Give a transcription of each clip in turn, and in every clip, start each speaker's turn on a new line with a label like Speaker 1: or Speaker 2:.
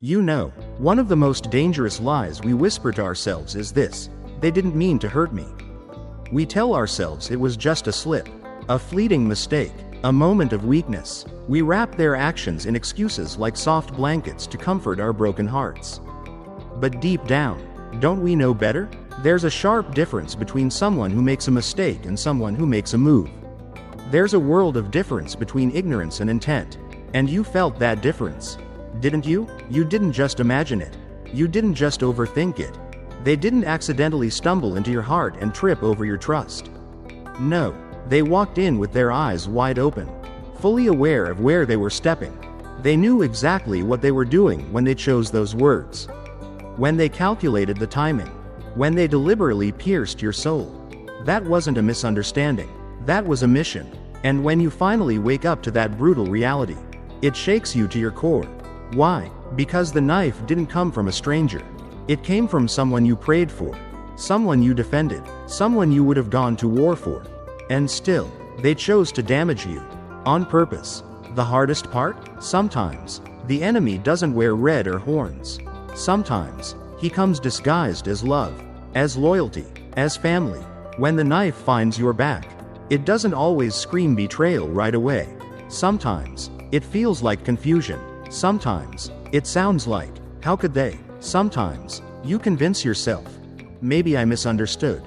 Speaker 1: You know, one of the most dangerous lies we whisper to ourselves is this: they didn't mean to hurt me. We tell ourselves it was just a slip, a fleeting mistake, a moment of weakness. We wrap their actions in excuses like soft blankets to comfort our broken hearts. But deep down, don't we know better? There's a sharp difference between someone who makes a mistake and someone who makes a move. There's a world of difference between ignorance and intent, and you felt that difference. Didn't you? You didn't just imagine it. You didn't just overthink it. They didn't accidentally stumble into your heart and trip over your trust. No, they walked in with their eyes wide open, fully aware of where they were stepping. They knew exactly what they were doing when they chose those words. When they calculated the timing. When they deliberately pierced your soul. That wasn't a misunderstanding. That was a mission. And when you finally wake up to that brutal reality, it shakes you to your core. Why? Because the knife didn't come from a stranger. It came from someone you prayed for, someone you defended, someone you would have gone to war for. And still, they chose to damage you. On purpose. The hardest part? Sometimes, the enemy doesn't wear red or horns. Sometimes, he comes disguised as love, as loyalty, as family. When the knife finds your back, it doesn't always scream betrayal right away. Sometimes, it feels like confusion. Sometimes, it sounds like, how could they? Sometimes, you convince yourself, maybe I misunderstood.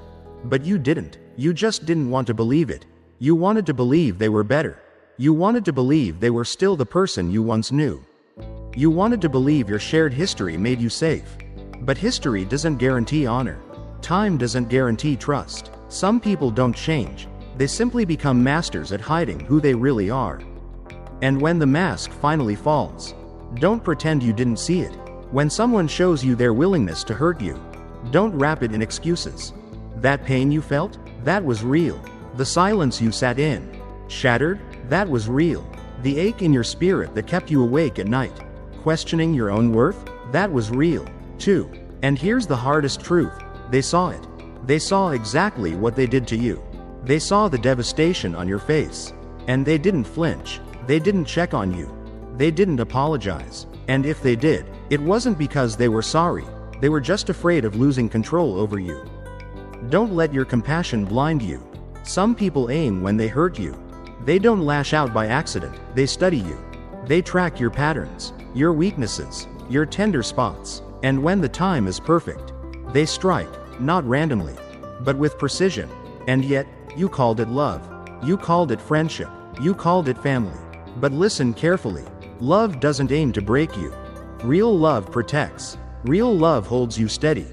Speaker 1: But you didn't. You just didn't want to believe it. You wanted to believe they were better. You wanted to believe they were still the person you once knew. You wanted to believe your shared history made you safe. But history doesn't guarantee honor. Time doesn't guarantee trust. Some people don't change. They simply become masters at hiding who they really are. And when the mask finally falls, don't pretend you didn't see it. When someone shows you their willingness to hurt you, don't wrap it in excuses. That pain you felt? That was real. The silence you sat in, shattered? That was real. The ache in your spirit that kept you awake at night, questioning your own worth? That was real, too. And here's the hardest truth. They saw it. They saw exactly what they did to you. They saw the devastation on your face. And they didn't flinch. They didn't check on you. They didn't apologize. And if they did, it wasn't because they were sorry. They were just afraid of losing control over you. Don't let your compassion blind you. Some people aim when they hurt you. They don't lash out by accident. They study you. They track your patterns, your weaknesses, your tender spots. And when the time is perfect, they strike, not randomly, but with precision. And yet, you called it love. You called it friendship. You called it family. But listen carefully. Love doesn't aim to break you. Real love protects. Real love holds you steady.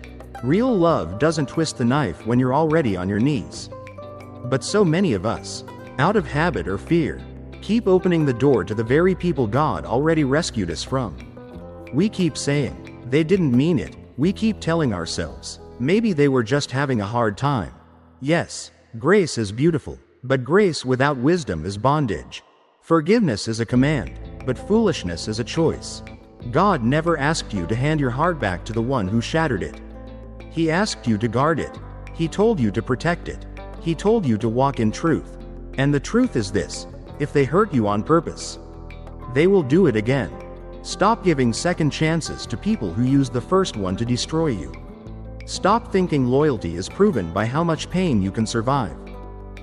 Speaker 1: Real love doesn't twist the knife when you're already on your knees. But so many of us, out of habit or fear, keep opening the door to the very people God already rescued us from. We keep saying, they didn't mean it. We keep telling ourselves, maybe they were just having a hard time. Yes, grace is beautiful, but grace without wisdom is bondage. Forgiveness is a command, but foolishness is a choice. God never asked you to hand your heart back to the one who shattered it. He asked you to guard it. He told you to protect it. He told you to walk in truth. And the truth is this: if they hurt you on purpose, they will do it again. Stop giving second chances to people who used the first one to destroy you. Stop thinking loyalty is proven by how much pain you can survive.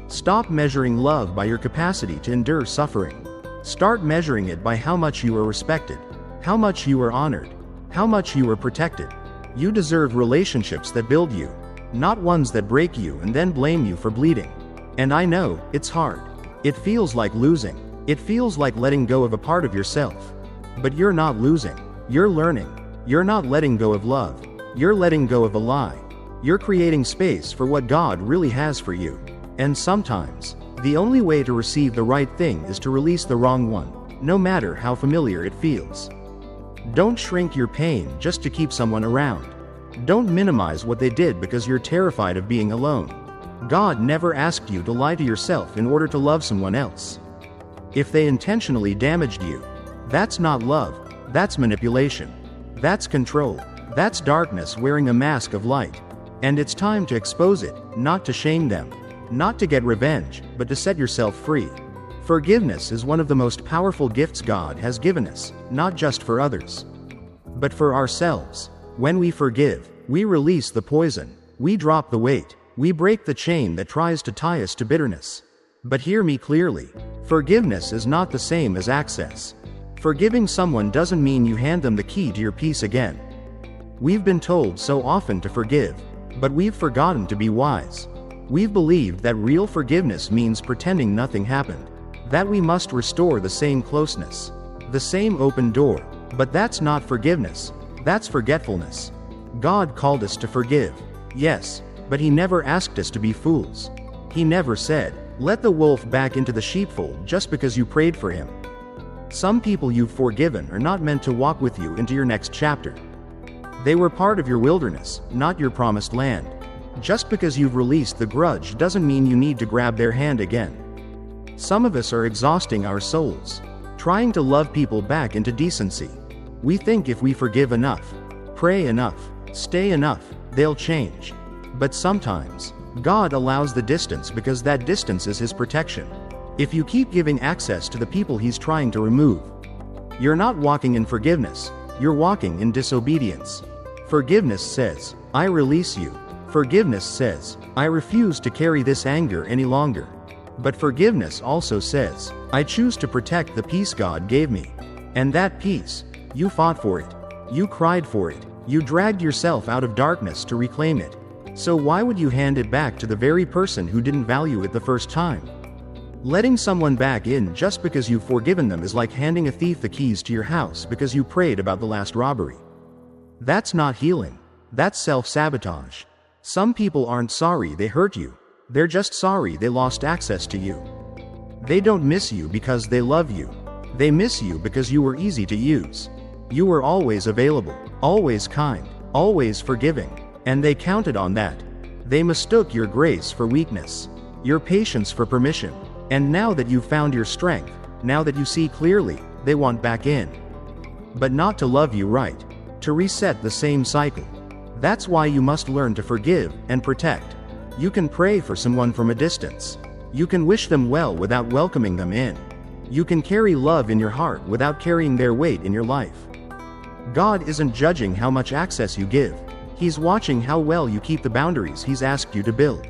Speaker 1: Stop measuring love by your capacity to endure suffering. Start measuring it by how much you are respected, how much you are honored, how much you are protected. You deserve relationships that build you, not ones that break you and then blame you for bleeding. And I know, it's hard. It feels like losing. It feels like letting go of a part of yourself. But you're not losing. You're learning. You're not letting go of love. You're letting go of a lie. You're creating space for what God really has for you. And sometimes, the only way to receive the right thing is to release the wrong one, no matter how familiar it feels. Don't shrink your pain just to keep someone around. Don't minimize what they did because you're terrified of being alone. God never asked you to lie to yourself in order to love someone else. If they intentionally damaged you, that's not love, that's manipulation. That's control. That's darkness wearing a mask of light. And it's time to expose it, not to shame them. Not to get revenge, but to set yourself free. Forgiveness is one of the most powerful gifts God has given us, not just for others, But for ourselves, when we forgive, we release the poison, we drop the weight, we break the chain that tries to tie us to bitterness. But hear me clearly, forgiveness is not the same as access. Forgiving someone doesn't mean you hand them the key to your peace again. We've been told so often to forgive, but we've forgotten to be wise. We've believed that real forgiveness means pretending nothing happened, that we must restore the same closeness, the same open door. But that's not forgiveness, that's forgetfulness. God called us to forgive, yes, but He never asked us to be fools. He never said, let the wolf back into the sheepfold just because you prayed for him. Some people you've forgiven are not meant to walk with you into your next chapter. They were part of your wilderness, not your promised land. Just because you've released the grudge doesn't mean you need to grab their hand again. Some of us are exhausting our souls, trying to love people back into decency. We think if we forgive enough, pray enough, stay enough, they'll change. But sometimes, God allows the distance because that distance is His protection. If you keep giving access to the people He's trying to remove, you're not walking in forgiveness, you're walking in disobedience. Forgiveness says, I release you. Forgiveness says, I refuse to carry this anger any longer. But forgiveness also says, I choose to protect the peace God gave me. And that peace, you fought for it. You cried for it. You dragged yourself out of darkness to reclaim it. So why would you hand it back to the very person who didn't value it the first time? Letting someone back in just because you've forgiven them is like handing a thief the keys to your house because you prayed about the last robbery. That's not healing. That's self-sabotage. Some people aren't sorry they hurt you. They're just sorry they lost access to you. They don't miss you because they love you. They miss you because you were easy to use. You were always available, always kind, always forgiving. And they counted on that. They mistook your grace for weakness, your patience for permission. And now that you've found your strength, now that you see clearly, they want back in. But not to love you right, to reset the same cycle. That's why you must learn to forgive and protect. You can pray for someone from a distance. You can wish them well without welcoming them in. You can carry love in your heart without carrying their weight in your life. God isn't judging how much access you give. He's watching how well you keep the boundaries He's asked you to build.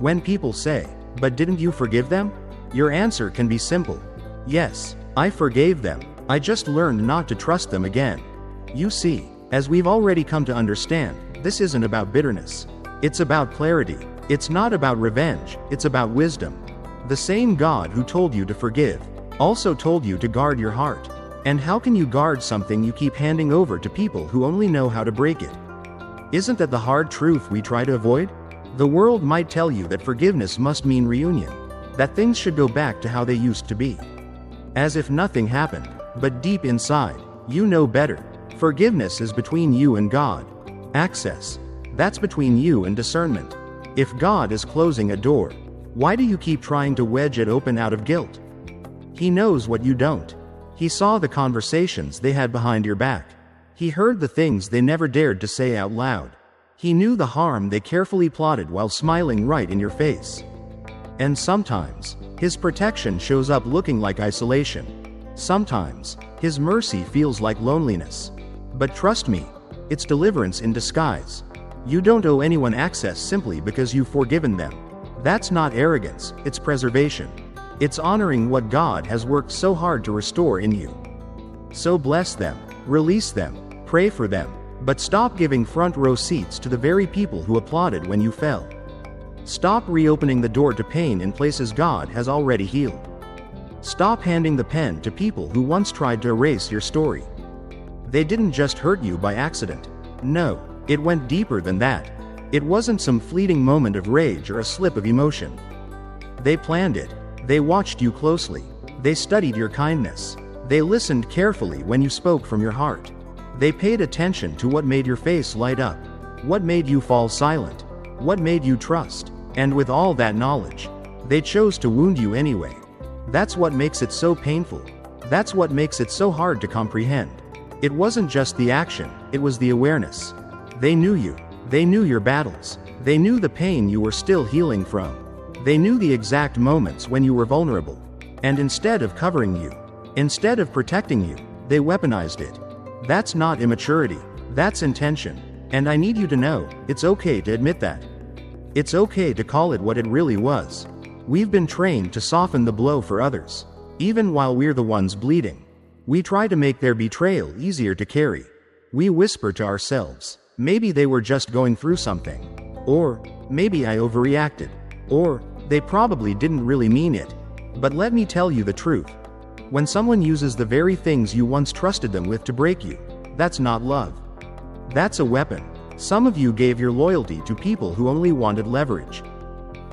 Speaker 1: When people say, but didn't you forgive them? Your answer can be simple. Yes, I forgave them. I just learned not to trust them again. You see, as we've already come to understand, this isn't about bitterness. It's about clarity. It's not about revenge, it's about wisdom. The same God who told you to forgive also told you to guard your heart. And how can you guard something you keep handing over to people who only know how to break it? Isn't that the hard truth we try to avoid? The world might tell you that forgiveness must mean reunion, that things should go back to how they used to be. As if nothing happened, but deep inside, you know better. Forgiveness is between you and God. Access, that's between you and discernment. If God is closing a door, why do you keep trying to wedge it open out of guilt? He knows what you don't. He saw the conversations they had behind your back. He heard the things they never dared to say out loud. He knew the harm they carefully plotted while smiling right in your face. And sometimes, His protection shows up looking like isolation. Sometimes, His mercy feels like loneliness. But trust me, it's deliverance in disguise. You don't owe anyone access simply because you've forgiven them. That's not arrogance, it's preservation. It's honoring what God has worked so hard to restore in you. So bless them, release them, pray for them, but stop giving front row seats to the very people who applauded when you fell. Stop reopening the door to pain in places God has already healed. Stop handing the pen to people who once tried to erase your story. They didn't just hurt you by accident. No, it went deeper than that. It wasn't some fleeting moment of rage or a slip of emotion. They planned it. They watched you closely. They studied your kindness. They listened carefully when you spoke from your heart. They paid attention to what made your face light up, what made you fall silent, what made you trust, and with all that knowledge, they chose to wound you anyway. That's what makes it so painful. That's what makes it so hard to comprehend. It wasn't just the action, it was the awareness. They knew you. They knew your battles. They knew the pain you were still healing from. They knew the exact moments when you were vulnerable. And instead of covering you, instead of protecting you, they weaponized it. That's not immaturity. That's intention. And I need you to know, it's okay to admit that. It's okay to call it what it really was. We've been trained to soften the blow for others. Even while we're the ones bleeding. We try to make their betrayal easier to carry. We whisper to ourselves, maybe they were just going through something. Or, maybe I overreacted. Or, they probably didn't really mean it. But let me tell you the truth. When someone uses the very things you once trusted them with to break you, that's not love. That's a weapon. Some of you gave your loyalty to people who only wanted leverage.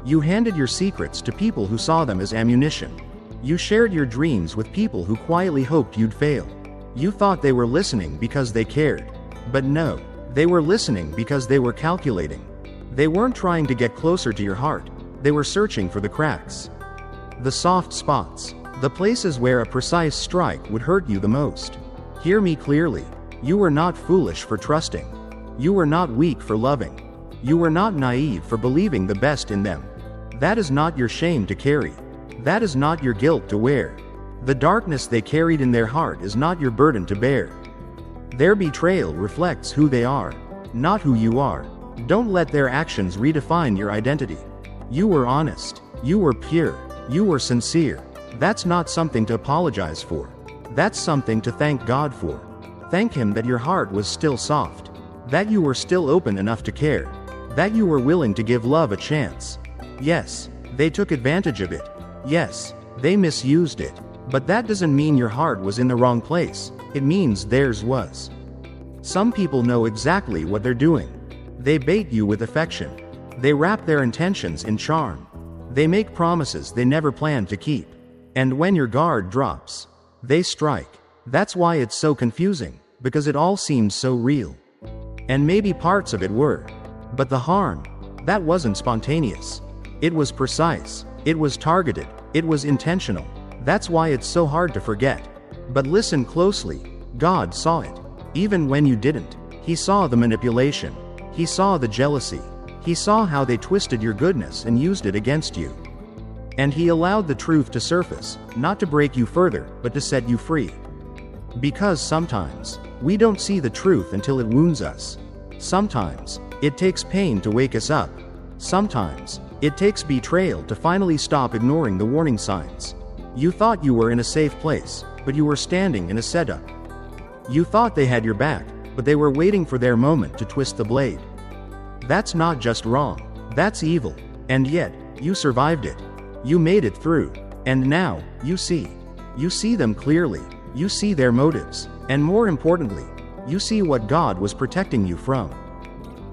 Speaker 1: You handed your secrets to people who saw them as ammunition. You shared your dreams with people who quietly hoped you'd fail. You thought they were listening because they cared. But no, they were listening because they were calculating. They weren't trying to get closer to your heart. They were searching for the cracks. The soft spots. The places where a precise strike would hurt you the most. Hear me clearly. You were not foolish for trusting. You were not weak for loving. You were not naive for believing the best in them. That is not your shame to carry. That is not your guilt to wear. The darkness they carried in their heart is not your burden to bear. Their betrayal reflects who they are, not who you are. Don't let their actions redefine your identity. You were honest. You were pure. You were sincere. That's not something to apologize for. That's something to thank God for. Thank Him that your heart was still soft. That you were still open enough to care. That you were willing to give love a chance. Yes, they took advantage of it. Yes, they misused it. But that doesn't mean your heart was in the wrong place. It means theirs was. Some people know exactly what they're doing. They bait you with affection. They wrap their intentions in charm. They make promises they never planned to keep. And when your guard drops, they strike. That's why it's so confusing, because it all seems so real. And maybe parts of it were. But the harm, that wasn't spontaneous. It was precise. It was targeted. It was intentional. That's why it's so hard to forget. But listen closely. God saw it. Even when you didn't. He saw the manipulation. He saw the jealousy. He saw how they twisted your goodness and used it against you. And He allowed the truth to surface, not to break you further, but to set you free. Because sometimes, we don't see the truth until it wounds us. Sometimes, it takes pain to wake us up. Sometimes, it takes betrayal to finally stop ignoring the warning signs. You thought you were in a safe place, but you were standing in a setup. You thought they had your back, but they were waiting for their moment to twist the blade. That's not just wrong, that's evil. And yet, you survived it. You made it through. And now, you see. You see them clearly. You see their motives. And more importantly, you see what God was protecting you from.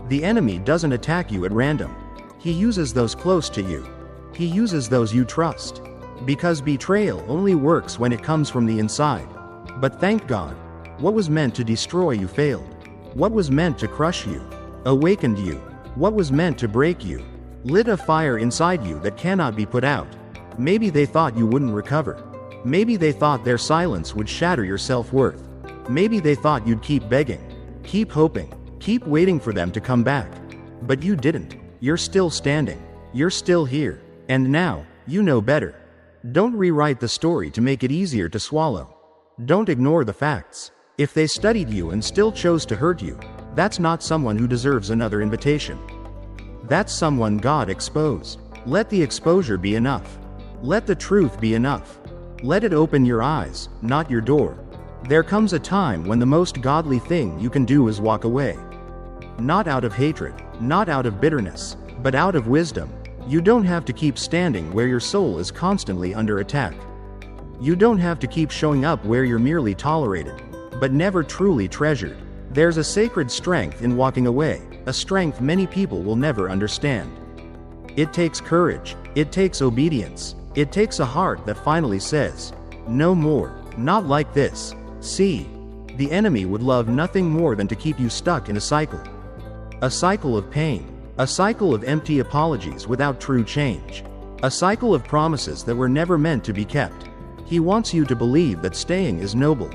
Speaker 1: The enemy doesn't attack you at random. He uses those close to you. He uses those you trust. Because betrayal only works when it comes from the inside. But thank God, what was meant to destroy you failed. What was meant to crush you awakened you. What was meant to break you lit a fire inside you that cannot be put out. Maybe they thought you wouldn't recover. Maybe they thought their silence would shatter your self-worth. Maybe they thought you'd keep begging, keep hoping, keep waiting for them to come back. But you didn't. You're still standing. You're still here. And now, you know better. Don't rewrite the story to make it easier to swallow. Don't ignore the facts. If they studied you and still chose to hurt you, that's not someone who deserves another invitation. That's someone God exposed. Let the exposure be enough. Let the truth be enough. Let it open your eyes, not your door. There comes a time when the most godly thing you can do is walk away. Not out of hatred, not out of bitterness, but out of wisdom. You don't have to keep standing where your soul is constantly under attack. You don't have to keep showing up where you're merely tolerated, but never truly treasured. There's a sacred strength in walking away, a strength many people will never understand. It takes courage, it takes obedience, it takes a heart that finally says, no more, not like this. See, the enemy would love nothing more than to keep you stuck in a cycle. A cycle of pain. A cycle of empty apologies without true change. A cycle of promises that were never meant to be kept. He wants you to believe that staying is noble.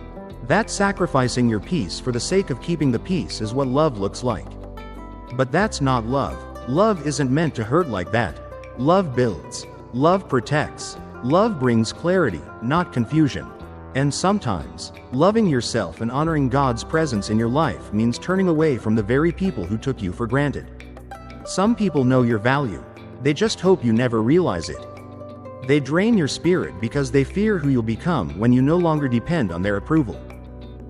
Speaker 1: That sacrificing your peace for the sake of keeping the peace is what love looks like. But that's not love. Love isn't meant to hurt like that. Love builds. Love protects. Love brings clarity, not confusion. And sometimes, Loving yourself and honoring God's presence in your life means turning away from the very people who took you for granted. Some people know your value. They just hope you never realize it. They drain your spirit because they fear who you'll become when you no longer depend on their approval.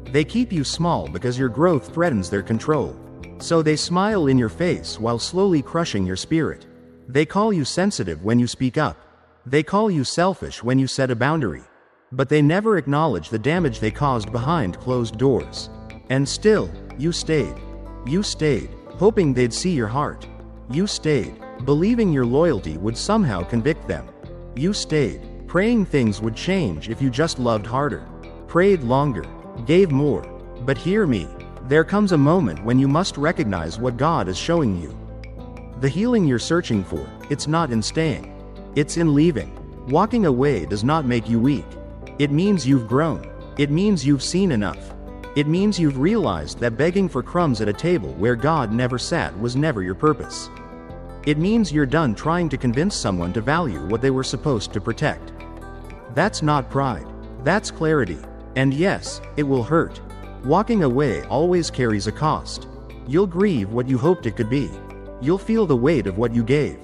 Speaker 1: They keep you small because your growth threatens their control. So they smile in your face while slowly crushing your spirit. They call you sensitive when you speak up. They call you selfish when you set a boundary. But they never acknowledge the damage they caused behind closed doors. And still, you stayed. You stayed, hoping they'd see your heart. You stayed, believing your loyalty would somehow convict them. You stayed, praying things would change if you just loved harder, prayed longer, gave more. But hear me, there comes a moment when you must recognize what God is showing you. The healing you're searching for, it's not in staying. It's in leaving. Walking away does not make you weak. It means you've grown. It means you've seen enough. It means you've realized that begging for crumbs at a table where God never sat was never your purpose. It means you're done trying to convince someone to value what they were supposed to protect. That's not pride. That's clarity. And yes, it will hurt. Walking away always carries a cost. You'll grieve what you hoped it could be. You'll feel the weight of what you gave.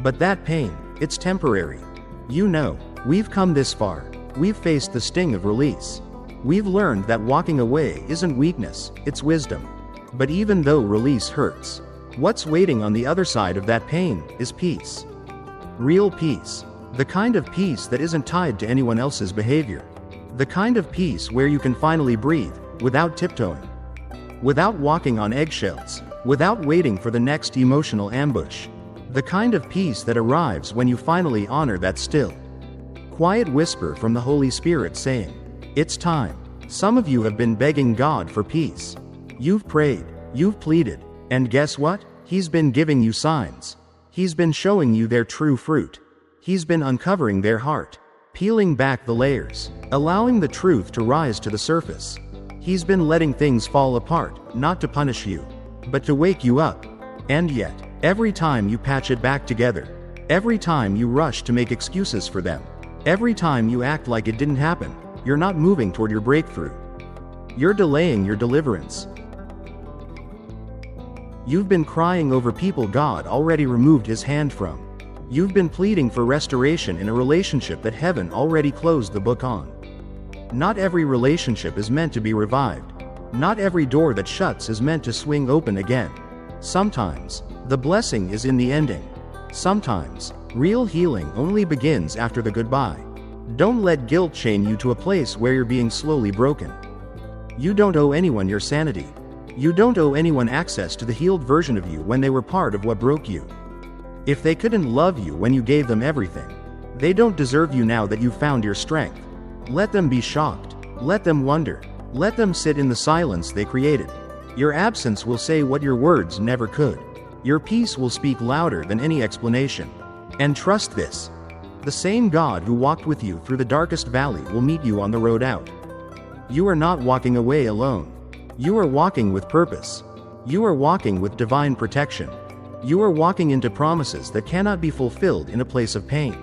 Speaker 1: But that pain, it's temporary. You know, we've come this far. We've faced the sting of release. We've learned that walking away isn't weakness, it's wisdom. But even though release hurts, what's waiting on the other side of that pain is peace. Real peace. The kind of peace that isn't tied to anyone else's behavior. The kind of peace where you can finally breathe, without tiptoeing. Without walking on eggshells. Without waiting for the next emotional ambush. The kind of peace that arrives when you finally honor that still, quiet whisper from the Holy Spirit saying, "It's time." Some of you have been begging God for peace. You've prayed, you've pleaded, and guess what? He's been giving you signs. He's been showing you their true fruit. He's been uncovering their heart, peeling back the layers, allowing the truth to rise to the surface. He's been letting things fall apart, not to punish you, but to wake you up. And yet, every time you patch it back together, every time you rush to make excuses for them, every time you act like it didn't happen, you're not moving toward your breakthrough. You're delaying your deliverance. You've been crying over people God already removed his hand from. You've been pleading for restoration in a relationship that heaven already closed the book on. Not every relationship is meant to be revived. Not every door that shuts is meant to swing open again. Sometimes, the blessing is in the ending. Sometimes, real healing only begins after the goodbye. Don't let guilt chain you to a place where you're being slowly broken. You don't owe anyone your sanity. You don't owe anyone access to the healed version of you when they were part of what broke you. If they couldn't love you when you gave them everything, they don't deserve you now that you've found your strength. Let them be shocked. Let them wonder. Let them sit in the silence they created. Your absence will say what your words never could. Your peace will speak louder than any explanation. And trust this. The same God who walked with you through the darkest valley will meet you on the road out. You are not walking away alone. You are walking with purpose. You are walking with divine protection. You are walking into promises that cannot be fulfilled in a place of pain.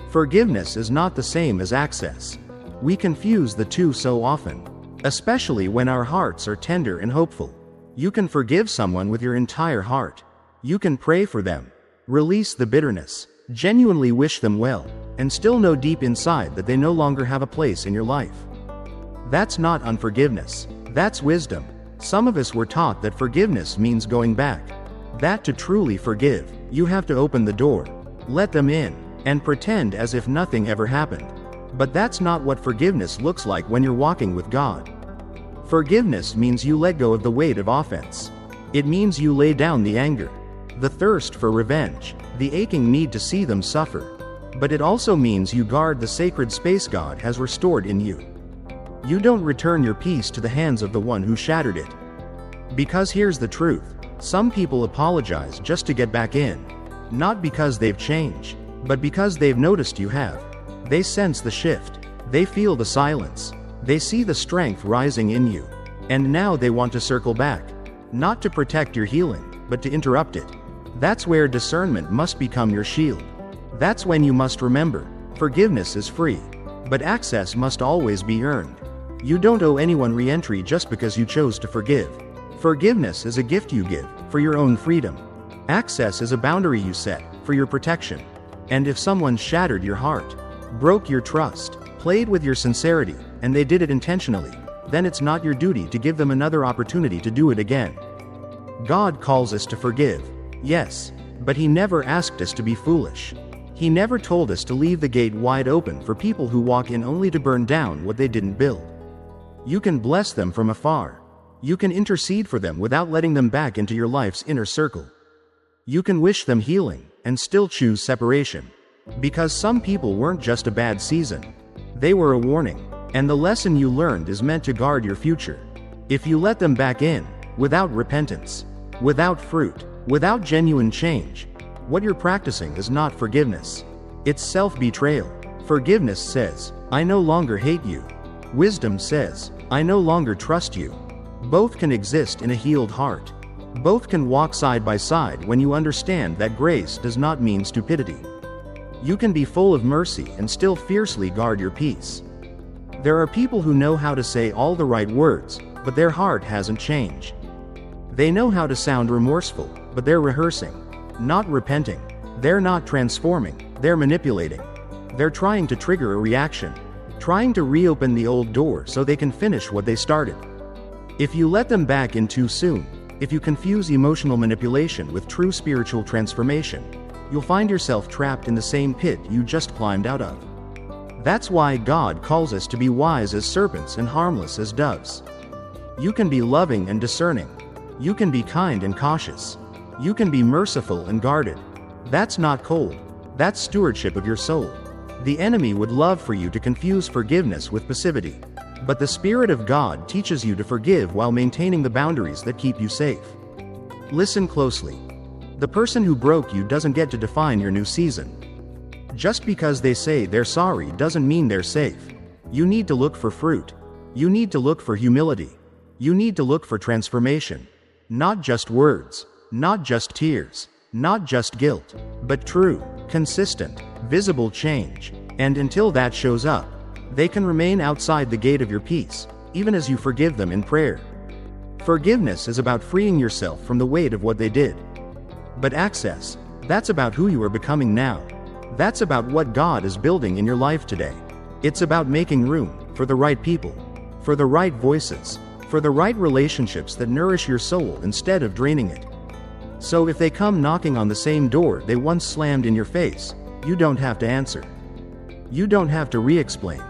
Speaker 1: Forgiveness is not the same as access. We confuse the two so often, especially when our hearts are tender and hopeful. You can forgive someone with your entire heart. You can pray for them, release the bitterness, genuinely wish them well, and still know deep inside that they no longer have a place in your life. That's not unforgiveness. That's wisdom. Some of us were taught that forgiveness means going back. That to truly forgive, you have to open the door, let them in, and pretend as if nothing ever happened. But that's not what forgiveness looks like when you're walking with God. Forgiveness means you let go of the weight of offense. It means you lay down the anger, the thirst for revenge, the aching need to see them suffer. But it also means you guard the sacred space God has restored in you. You don't return your peace to the hands of the one who shattered it. Because here's the truth. Some people apologize just to get back in. Not because they've changed, but because they've noticed you have. They sense the shift. They feel the silence. They see the strength rising in you. And now they want to circle back. Not to protect your healing, but to interrupt it. That's where discernment must become your shield. That's when you must remember, forgiveness is free, but access must always be earned. You don't owe anyone re-entry just because you chose to forgive. Forgiveness is a gift you give, for your own freedom. Access is a boundary you set, for your protection. And if someone shattered your heart, broke your trust, played with your sincerity, and they did it intentionally, then it's not your duty to give them another opportunity to do it again. God calls us to forgive, yes, but He never asked us to be foolish. He never told us to leave the gate wide open for people who walk in only to burn down what they didn't build. You can bless them from afar. You can intercede for them without letting them back into your life's inner circle. You can wish them healing, and still choose separation. Because some people weren't just a bad season. They were a warning, and the lesson you learned is meant to guard your future. If you let them back in, without repentance, without fruit, without genuine change, what you're practicing is not forgiveness. It's self-betrayal. Forgiveness says, I no longer hate you. Wisdom says, I no longer trust you. Both can exist in a healed heart. Both can walk side by side when you understand that grace does not mean stupidity. You can be full of mercy and still fiercely guard your peace. There are people who know how to say all the right words, but their heart hasn't changed. They know how to sound remorseful, but they're rehearsing, not repenting. They're not transforming, they're manipulating. They're trying to trigger a reaction, trying to reopen the old door so they can finish what they started. If you let them back in too soon, if you confuse emotional manipulation with true spiritual transformation, you'll find yourself trapped in the same pit you just climbed out of. That's why God calls us to be wise as serpents and harmless as doves. You can be loving and discerning. You can be kind and cautious. You can be merciful and guarded. That's not cold. That's stewardship of your soul. The enemy would love for you to confuse forgiveness with passivity. But the Spirit of God teaches you to forgive while maintaining the boundaries that keep you safe. Listen closely. The person who broke you doesn't get to define your new season. Just because they say they're sorry doesn't mean they're safe. You need to look for fruit. You need to look for humility. You need to look for transformation. Not just words, not just tears, not just guilt, but true, consistent, visible change. And until that shows up, they can remain outside the gate of your peace, even as you forgive them in prayer. Forgiveness is about freeing yourself from the weight of what they did. But access, that's about who you are becoming now. That's about what God is building in your life today. It's about making room for the right people, for the right voices, for the right relationships that nourish your soul instead of draining it. So if they come knocking on the same door they once slammed in your face, you don't have to answer. You don't have to re-explain.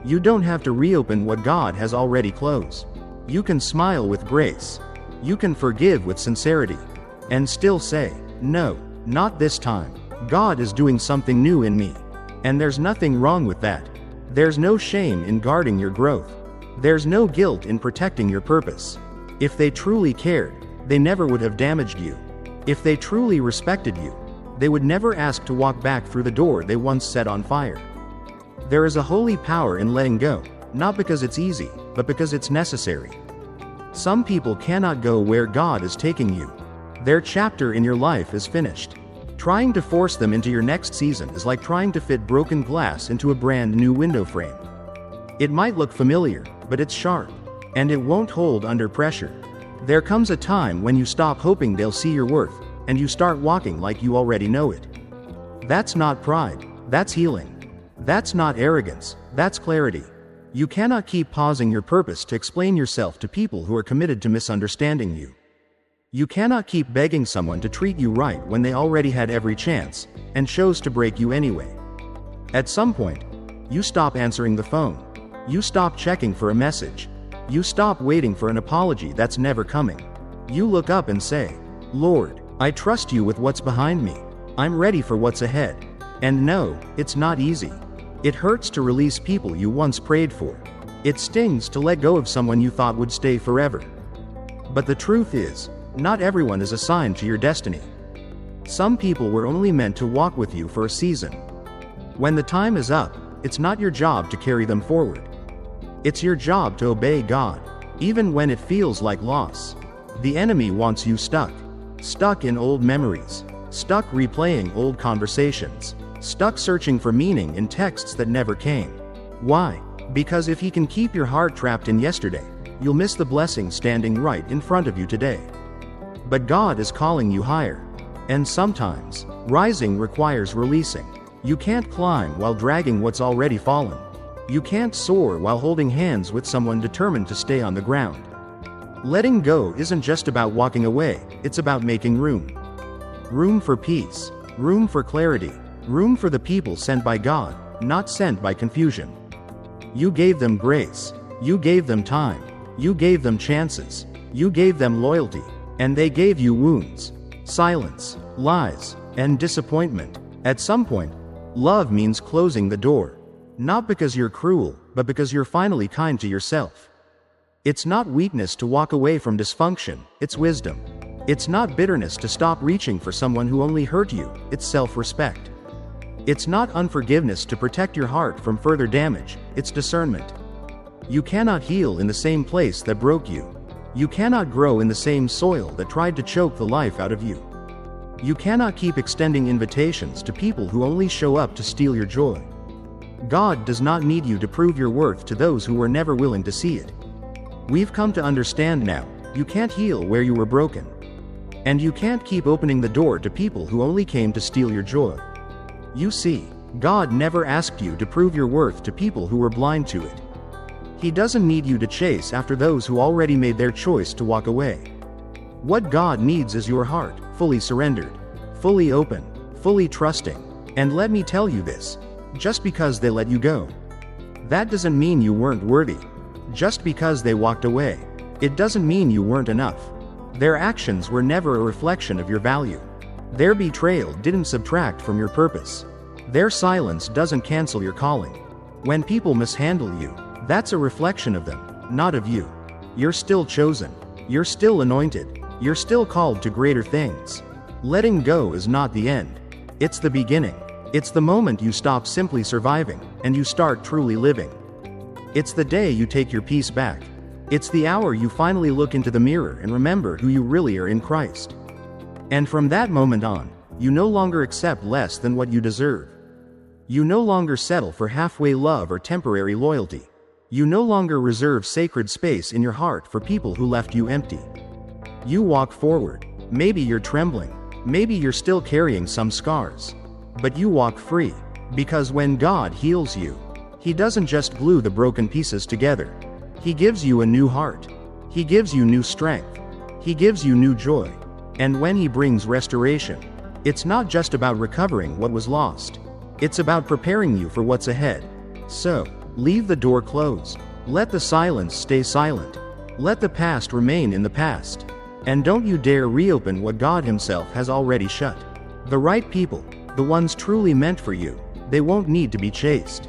Speaker 1: You don't have to reopen what God has already closed. You can smile with grace. You can forgive with sincerity. And still say, no, not this time. God is doing something new in me. And there's nothing wrong with that. There's no shame in guarding your growth. There's no guilt in protecting your purpose. If they truly cared, they never would have damaged you. If they truly respected you, they would never ask to walk back through the door they once set on fire. There is a holy power in letting go, not because it's easy, but because it's necessary. Some people cannot go where God is taking you. Their chapter in your life is finished. Trying to force them into your next season is like trying to fit broken glass into a brand new window frame. It might look familiar, but it's sharp, and it won't hold under pressure. There comes a time when you stop hoping they'll see your worth, and you start walking like you already know it. That's not pride, that's healing. That's not arrogance, that's clarity. You cannot keep pausing your purpose to explain yourself to people who are committed to misunderstanding you. You cannot keep begging someone to treat you right when they already had every chance, and chose to break you anyway. At some point, you stop answering the phone. You stop checking for a message. You stop waiting for an apology that's never coming. You look up and say, Lord, I trust you with what's behind me. I'm ready for what's ahead. And no, it's not easy. It hurts to release people you once prayed for. It stings to let go of someone you thought would stay forever. But the truth is, not everyone is assigned to your destiny. Some people were only meant to walk with you for a season. When the time is up, it's not your job to carry them forward. It's your job to obey God, even when it feels like loss. The enemy wants you stuck. Stuck in old memories. Stuck replaying old conversations. Stuck searching for meaning in texts that never came. Why? Because if He can keep your heart trapped in yesterday, you'll miss the blessing standing right in front of you today. But God is calling you higher. And sometimes, rising requires releasing. You can't climb while dragging what's already fallen. You can't soar while holding hands with someone determined to stay on the ground. Letting go isn't just about walking away, it's about making room. Room for peace, room for clarity, room for the people sent by God, not sent by confusion. You gave them grace, you gave them time, you gave them chances, you gave them loyalty, and they gave you wounds, silence, lies, and disappointment. At some point, love means closing the door. Not because you're cruel, but because you're finally kind to yourself. It's not weakness to walk away from dysfunction, it's wisdom. It's not bitterness to stop reaching for someone who only hurt you, it's self-respect. It's not unforgiveness to protect your heart from further damage, it's discernment. You cannot heal in the same place that broke you. You cannot grow in the same soil that tried to choke the life out of you. You cannot keep extending invitations to people who only show up to steal your joy. God does not need you to prove your worth to those who were never willing to see it. We've come to understand now, you can't heal where you were broken. And you can't keep opening the door to people who only came to steal your joy. You see, God never asked you to prove your worth to people who were blind to it. He doesn't need you to chase after those who already made their choice to walk away. What God needs is your heart, fully surrendered, fully open, fully trusting. And let me tell you this, just because they let you go, that doesn't mean you weren't worthy. Just because they walked away, it doesn't mean you weren't enough. Their actions were never a reflection of your value. Their betrayal didn't subtract from your purpose. Their silence doesn't cancel your calling. When people mishandle you, that's a reflection of them, not of you. You're still chosen. You're still anointed. You're still called to greater things. Letting go is not the end. It's the beginning. It's the moment you stop simply surviving, and you start truly living. It's the day you take your peace back. It's the hour you finally look into the mirror and remember who you really are in Christ. And from that moment on, you no longer accept less than what you deserve. You no longer settle for halfway love or temporary loyalty. You no longer reserve sacred space in your heart for people who left you empty. You walk forward. Maybe you're trembling. Maybe you're still carrying some scars. But you walk free. Because when God heals you, He doesn't just glue the broken pieces together. He gives you a new heart. He gives you new strength. He gives you new joy. And when He brings restoration, it's not just about recovering what was lost. It's about preparing you for what's ahead. So, leave the door closed. Let the silence stay silent. Let the past remain in the past. And don't you dare reopen what God Himself has already shut. The right people, the ones truly meant for you, they won't need to be chased.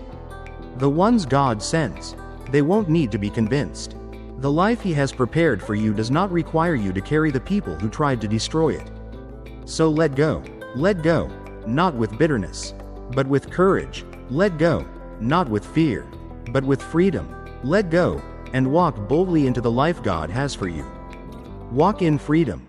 Speaker 1: The ones God sends, they won't need to be convinced. The life He has prepared for you does not require you to carry the people who tried to destroy it. So let go, not with bitterness, but with courage. Let go, not with fear, but with freedom. Let go, and walk boldly into the life God has for you. Walk in freedom.